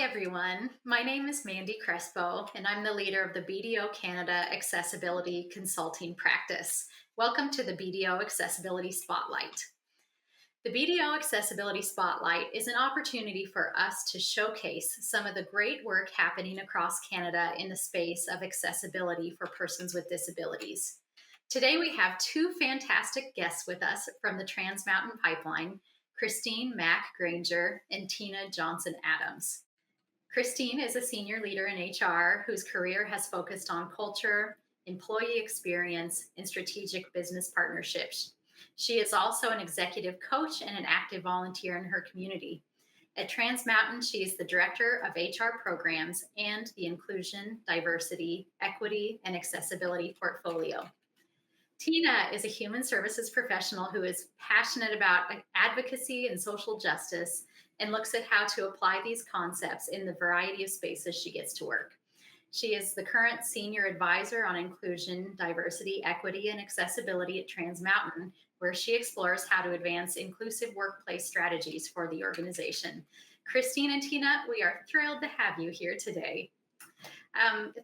everyone. My name is Mandy Crespo, and I'm the leader of the BDO Canada Accessibility Consulting Practice. Welcome to the BDO Accessibility Spotlight. The BDO Accessibility Spotlight is an opportunity for us to showcase some of the great work happening across Canada in the space of accessibility for persons with disabilities. Today, we have two fantastic guests with us from the Trans Mountain Pipeline, Christine Mack Granger and Tina Johnson Adams. Christine is a senior leader in HR whose career has focused on culture, employee experience, and strategic business partnerships. She is also an executive coach and an active volunteer in her community. At Trans Mountain, she is the director of HR programs and the Inclusion, Diversity, Equity, and Accessibility portfolio. Tina is a human services professional who is passionate about advocacy and social justice and looks at how to apply these concepts in the variety of spaces she gets to work. She is the current senior advisor on inclusion, diversity, equity, and accessibility at Trans Mountain, where she explores how to advance inclusive workplace strategies for the organization. Christine and Tina, we are thrilled to have you here today.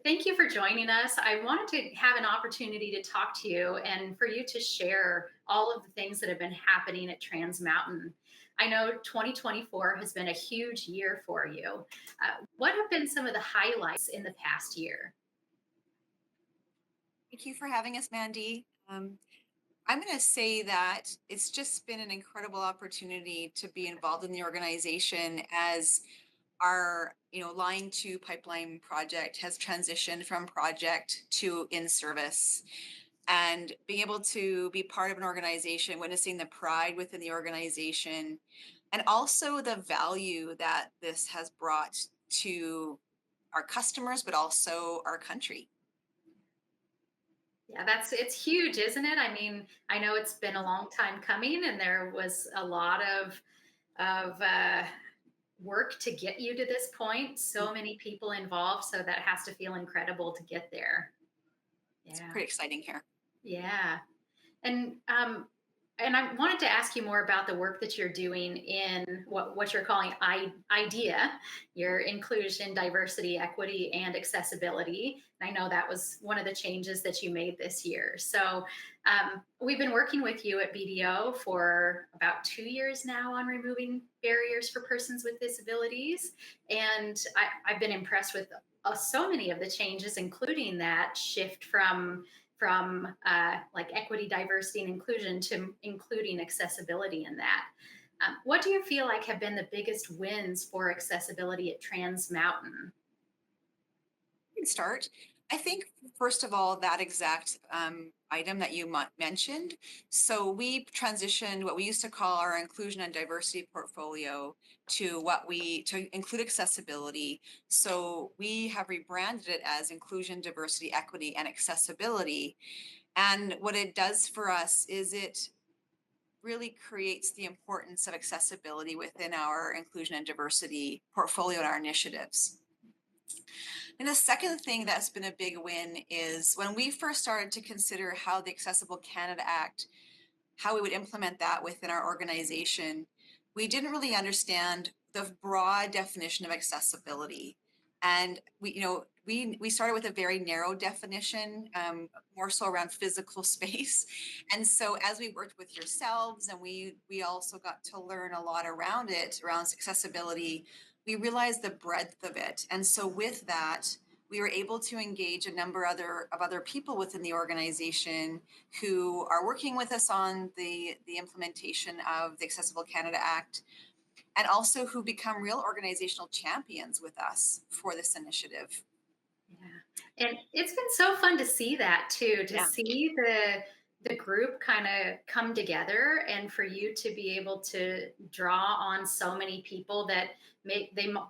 Thank you for joining us. I wanted to have an opportunity to talk to you and for you to share all of the things that have been happening at Trans Mountain. I know 2024 has been a huge year for you. What have been some of the highlights in the past year? Thank you for having us, Mandy. I'm going to say that it's just been an incredible opportunity to be involved in the organization as our, Line 2 pipeline project has transitioned from project to in service. And being able to be part of an organization, witnessing the pride within the organization, and also the value that this has brought to our customers, but also our country. Yeah, it's huge, isn't it? I mean, I know it's been a long time coming, and there was a lot of work to get you to this point. So many people involved, so that has to feel incredible to get there. It's Yeah, pretty exciting here. yeah. And and I wanted to ask you more about the work that you're doing in what you're calling IDEA, your inclusion, diversity, equity, and accessibility. And I know that was one of the changes that you made this year. So we've been working with you at BDO for about 2 years now on removing barriers for persons with disabilities. And I've been impressed with so many of the changes, including that shift from like equity, diversity, and inclusion to including accessibility in that. What do you feel like have been the biggest wins for accessibility at Trans Mountain? Can start. I think, first of all, that exact item that you mentioned. So we transitioned what we used to call our inclusion and diversity portfolio to include accessibility. So we have rebranded it as inclusion, diversity, equity, and accessibility. And what it does for us is it really creates the importance of accessibility within our inclusion and diversity portfolio and our initiatives. And the second thing that's been a big win is when we first started to consider how the Accessible Canada Act, how we would implement that within our organization, we didn't really understand the broad definition of accessibility. And we started with a very narrow definition, more so around physical space. And so as we worked with yourselves and we also got to learn a lot around it, around accessibility, we realized the breadth of it. And so with that, we were able to engage a number of other people within the organization who are working with us on the implementation of the Accessible Canada Act, and also who become real organizational champions with us for this initiative. Yeah. And it's been so fun to see that too, to Yeah. see the group kind of come together and for you to be able to draw on so many people that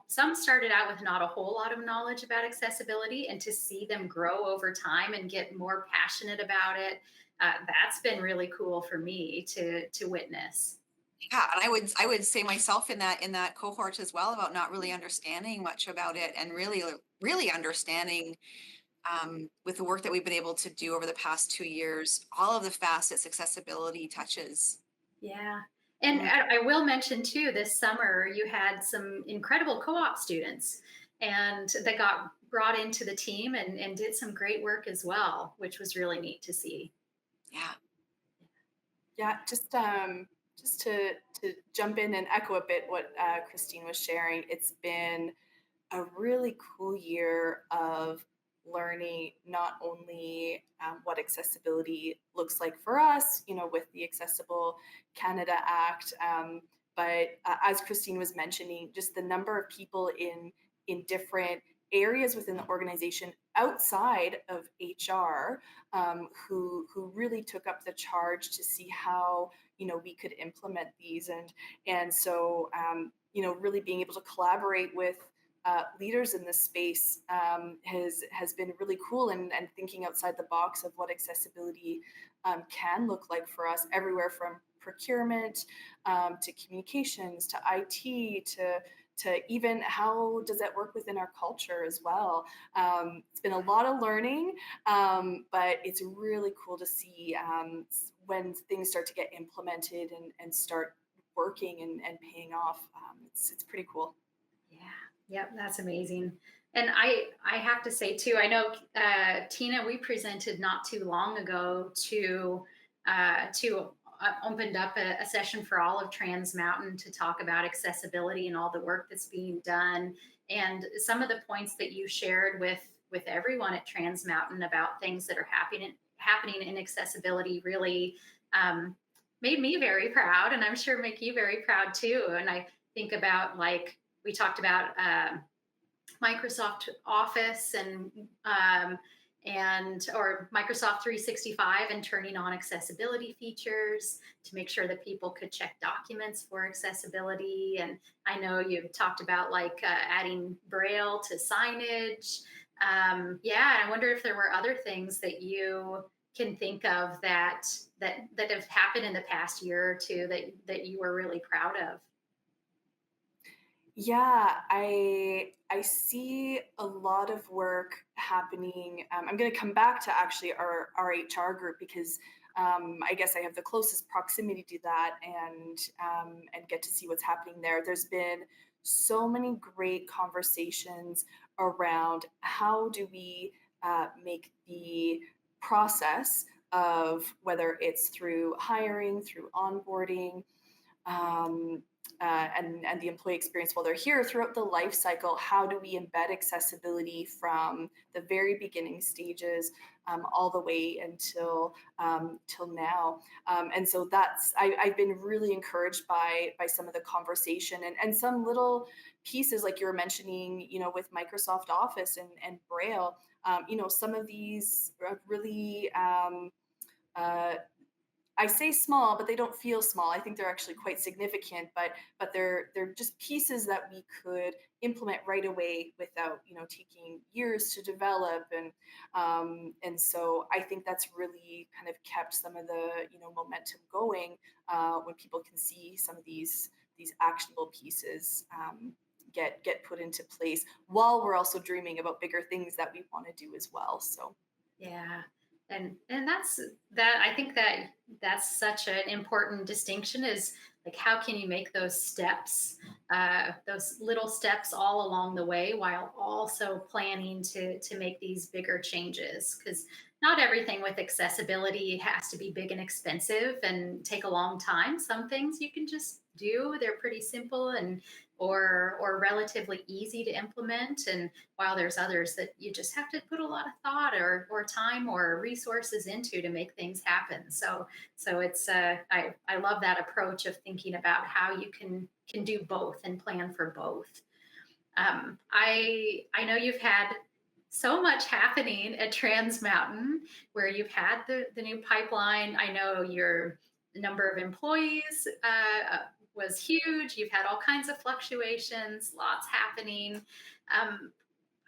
some started out with not a whole lot of knowledge about accessibility, and to see them grow over time and get more passionate about it, that's been really cool for me to witness. Yeah, and I would say myself in that cohort as well, about not really understanding much about it, and really understanding, with the work that we've been able to do over the past 2 years, all of the facets accessibility touches. Yeah. And Mm. I will mention too, this summer you had some incredible co-op students and that got brought into the team and did some great work as well, which was really neat to see. Yeah. Yeah, just to jump in and echo a bit what Christine was sharing. It's been a really cool year of learning not only what accessibility looks like for us, with the Accessible Canada Act, but as Christine was mentioning, just the number of people in different areas within the organization outside of HR, who really took up the charge to see how we could implement these, and so really being able to collaborate with leaders in this space has been really cool, and thinking outside the box of what accessibility can look like for us everywhere from procurement to communications to IT to even how does that work within our culture as well. It's been a lot of learning, but it's really cool to see when things start to get implemented and start working and paying off. It's pretty cool. Yeah. Yep, that's amazing. And I have to say too, I know Tina, we presented not too long ago to opened up a session for all of Trans Mountain to talk about accessibility and all the work that's being done. And some of the points that you shared with everyone at Trans Mountain about things that are happening in accessibility really made me very proud, and I'm sure make you very proud too. And I think about like we talked about Microsoft Office and or Microsoft 365 and turning on accessibility features to make sure that people could check documents for accessibility. And I know you've talked about like adding Braille to signage. Yeah, I wonder if there were other things that you can think of that have happened in the past year or two that you were really proud of. Yeah, I see a lot of work happening. I'm going to come back to actually our HR group because I guess I have the closest proximity to that, and get to see what's happening there. There's been so many great conversations around how do we make the process of whether it's through hiring, through onboarding, um, and the employee experience while they're here throughout the life cycle. How do we embed accessibility from the very beginning stages all the way until till now? And so I've been really encouraged by some of the conversation, and some little pieces like you were mentioning, with Microsoft Office and Braille. Some of these are really uh, I say small, but they don't feel small. I think they're actually quite significant, but they're just pieces that we could implement right away without taking years to develop, and so I think that's really kind of kept some of the momentum going when people can see some of these actionable pieces get put into place while we're also dreaming about bigger things that we want to do as well. So Yeah. And that I think that's such an important distinction is like how can you make those little steps all along the way while also planning to make these bigger changes, because not everything with accessibility has to be big and expensive and take a long time. Some things you can just do, they're pretty simple and or relatively easy to implement, and while there's others that you just have to put a lot of thought or time or resources into to make things happen. So it's I love that approach of thinking about how you can do both and plan for both. I know you've had so much happening at Trans Mountain, where you've had the new pipeline. I know your number of employees was huge. You've had all kinds of fluctuations, lots happening. Um,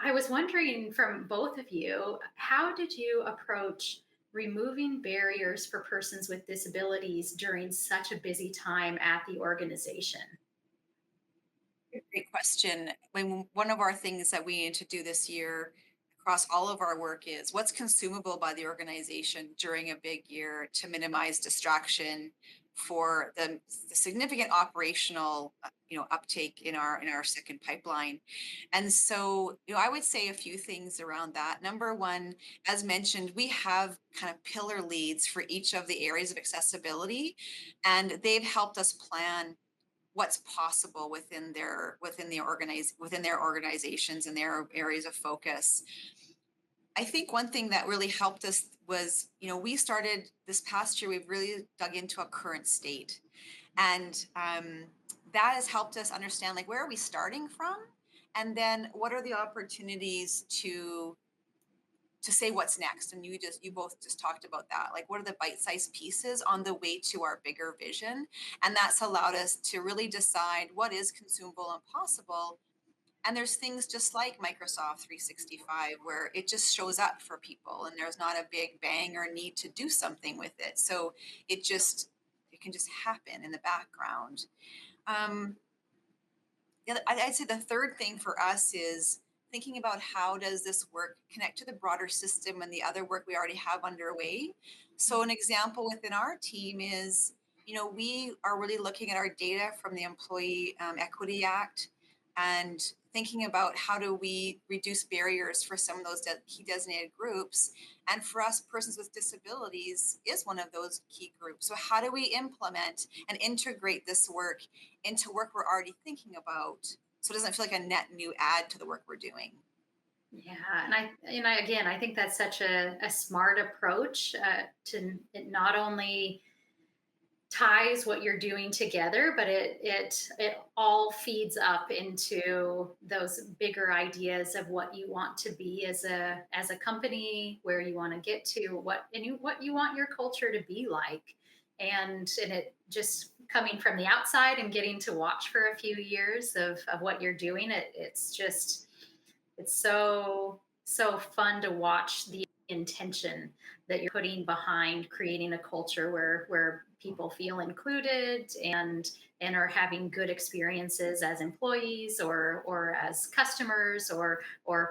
I was wondering from both of you, how did you approach removing barriers for persons with disabilities during such a busy time at the organization? Great question. When one of our things that we need to do this year across all of our work is what's consumable by the organization during a big year to minimize distraction for the significant operational uptake in our second pipeline. And so I would say a few things around that. Number one, as mentioned, we have kind of pillar leads for each of the areas of accessibility, and they've helped us plan what's possible within their organizations and their areas of focus. I think one thing that really helped us was, we started this past year, we've really dug into a current state. And that has helped us understand, like, where are we starting from? And then what are the opportunities to say what's next? And you both just talked about that. Like, what are the bite-sized pieces on the way to our bigger vision? And that's allowed us to really decide what is consumable and possible. And there's things just like Microsoft 365 where it just shows up for people and there's not a big bang or need to do something with it. So it can just happen in the background. I'd say the third thing for us is thinking about how does this work connect to the broader system and the other work we already have underway. So an example within our team is, we are really looking at our data from the Employee Equity Act and thinking about how do we reduce barriers for some of those key designated groups. And for us, persons with disabilities is one of those key groups. So how do we implement and integrate this work into work we're already thinking about, so it doesn't feel like a net new add to the work we're doing? Yeah, and I think that's such a smart approach to it not only ties what you're doing together, but it all feeds up into those bigger ideas of what you want to be as a company, where you want to get to, what you want your culture to be like. And it just coming from the outside and getting to watch for a few years of what you're doing, it's so fun to watch the intention that you're putting behind creating a culture where people feel included and are having good experiences as employees or as customers or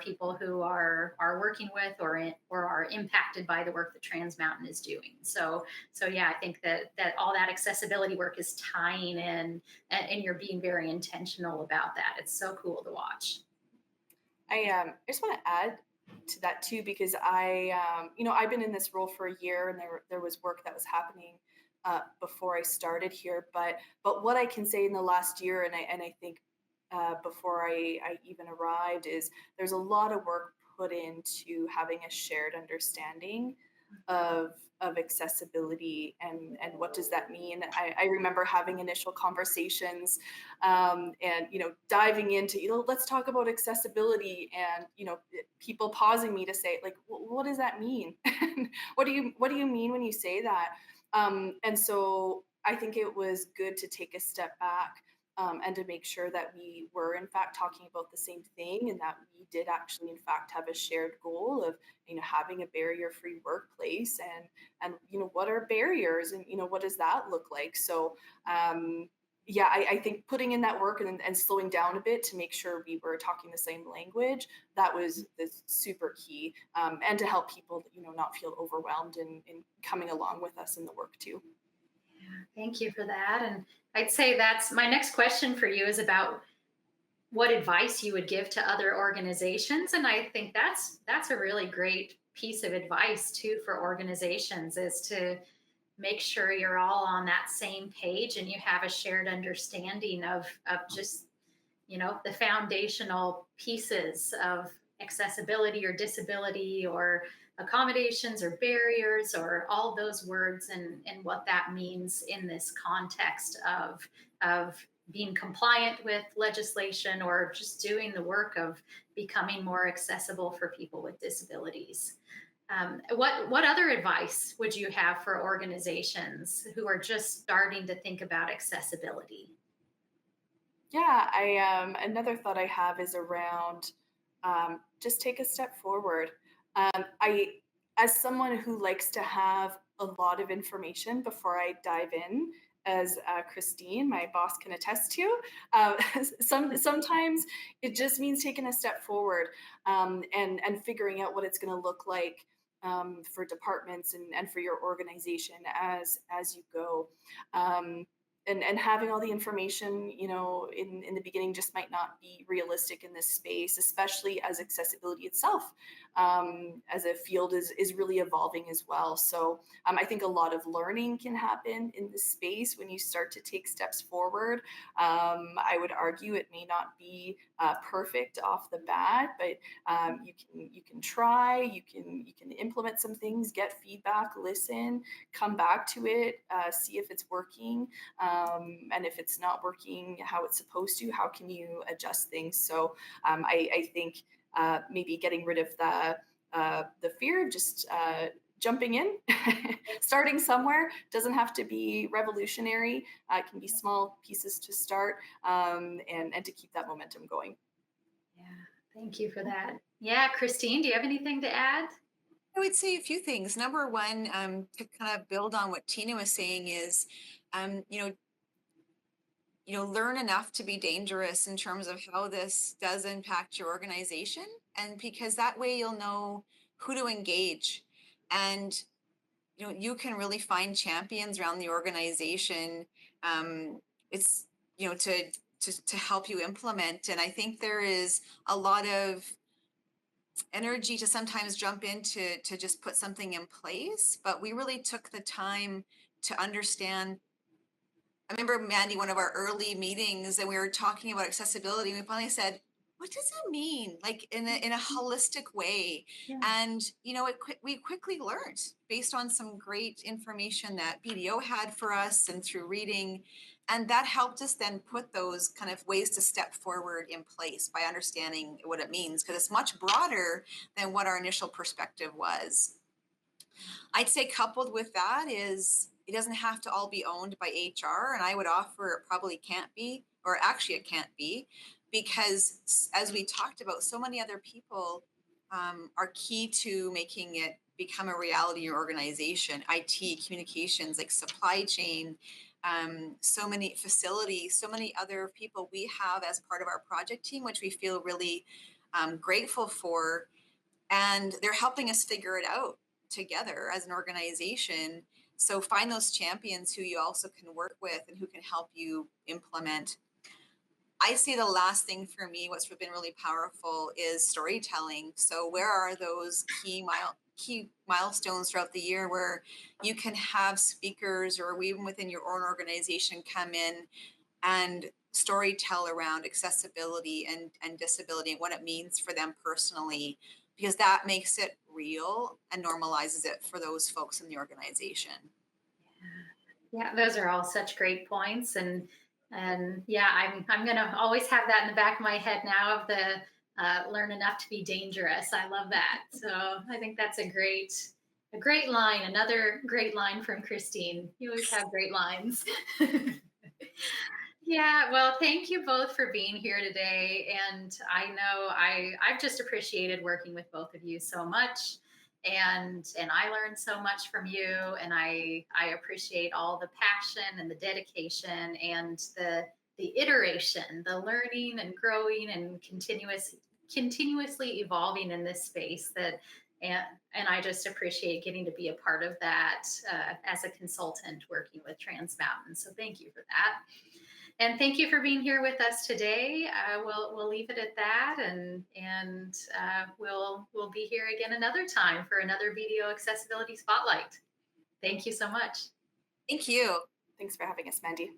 people who are working with or are impacted by the work that Trans Mountain is doing. So yeah, I think that all that accessibility work is tying in, and you're being very intentional about that. It's so cool to watch. I just want to add to that too, because I've been in this role for a year, and there was work that was happening before I started here. But what I can say in the last year, and I think before I even arrived, is there's a lot of work put into having a shared understanding of accessibility and what does that mean. I remember having initial conversations, and diving into, let's talk about accessibility, and people pausing me to say, like, what does that mean? What do you mean when you say that? And so I think it was good to take a step back, and to make sure that we were in fact talking about the same thing, and that we did actually in fact have a shared goal of having a barrier-free workplace, and what are barriers, and what does that look like. So yeah, I think putting in that work, and slowing down a bit to make sure we were talking the same language, that was super key, and to help people not feel overwhelmed in coming along with us in the work too. Thank you for that. And I'd say that's my next question for you is about what advice you would give to other organizations. And I think that's a really great piece of advice too for organizations, is to make sure you're all on that same page and you have a shared understanding of just the foundational pieces of accessibility or disability or accommodations or barriers or all those words, and what that means in this context of being compliant with legislation or just doing the work of becoming more accessible for people with disabilities. What other advice would you have for organizations who are just starting to think about accessibility? Yeah, I another thought I have is around, just take a step forward. I, as someone who likes to have a lot of information before I dive in, as Christine, my boss, can attest to, uh, sometimes it just means taking a step forward, and figuring out what it's going to look like. for departments and for your organization as you go. Um, and having all the information, in the beginning just might not be realistic in this space, especially as accessibility itself, as a field is really evolving as well. So I think a lot of learning can happen in this space when you start to take steps forward. I would argue it may not be perfect off the bat, but you can try, you can implement some things, get feedback, listen, come back to it, see if it's working, and if it's not working how it's supposed to, how can you adjust things? So I think maybe getting rid of the fear of just jumping in, starting somewhere doesn't have to be revolutionary. It can be small pieces to start, and to keep that momentum going. Yeah, thank you for that. Yeah, Christine, do you have anything to add? I would say a few things. Number one, to kind of build on what Tina was saying is, um, you know, learn enough to be dangerous in terms of how this does impact your organization. And because that way you'll know who to engage. And, you can really find champions around the organization. Um, it's, to help you implement. And I think there is a lot of energy to sometimes jump into to just put something in place. But we really took the time to understand. I remember, Mandy, one of our early meetings, and we were talking about accessibility. And we finally said, "What does it mean, like in a holistic way?" Yeah. And we quickly learned based on some great information that BDO had for us, and through reading, and that helped us then put those kind of ways to step forward in place by understanding what it means, because it's much broader than what our initial perspective was. I'd say coupled with that is it doesn't have to all be owned by HR. And I would offer it probably can't be, or actually it can't be, because as we talked about, so many other people are key to making it become a reality in your organization. IT, communications, like supply chain, so many facilities, so many other people we have as part of our project team, which we feel really grateful for. And they're helping us figure it out together as an organization. So find those champions who you also can work with and who can help you implement. I say the last thing for me, what's been really powerful, is storytelling. So where are those key milestones throughout the year where you can have speakers, or even within your own organization, come in and story tell around accessibility and disability and what it means for them personally, because that makes it real and normalizes it for those folks in the organization. Yeah, those are all such great points, and yeah, I'm gonna always have that in the back of my head now of the learn enough to be dangerous. I love that. So I think that's a great line. Another great line from Christine. You always have great lines. Yeah, well, thank you both for being here today. And I know I've just appreciated working with both of you so much. And I learned so much from you, and I appreciate all the passion and the dedication and the iteration, the learning and growing and continuously evolving in this space that and and I just appreciate getting to be a part of that as a consultant working with Trans Mountain. So thank you for that. And thank you for being here with us today. We'll leave it at that, and we'll be here again another time for another video accessibility spotlight. Thank you so much. Thank you. Thanks for having us, Mandy.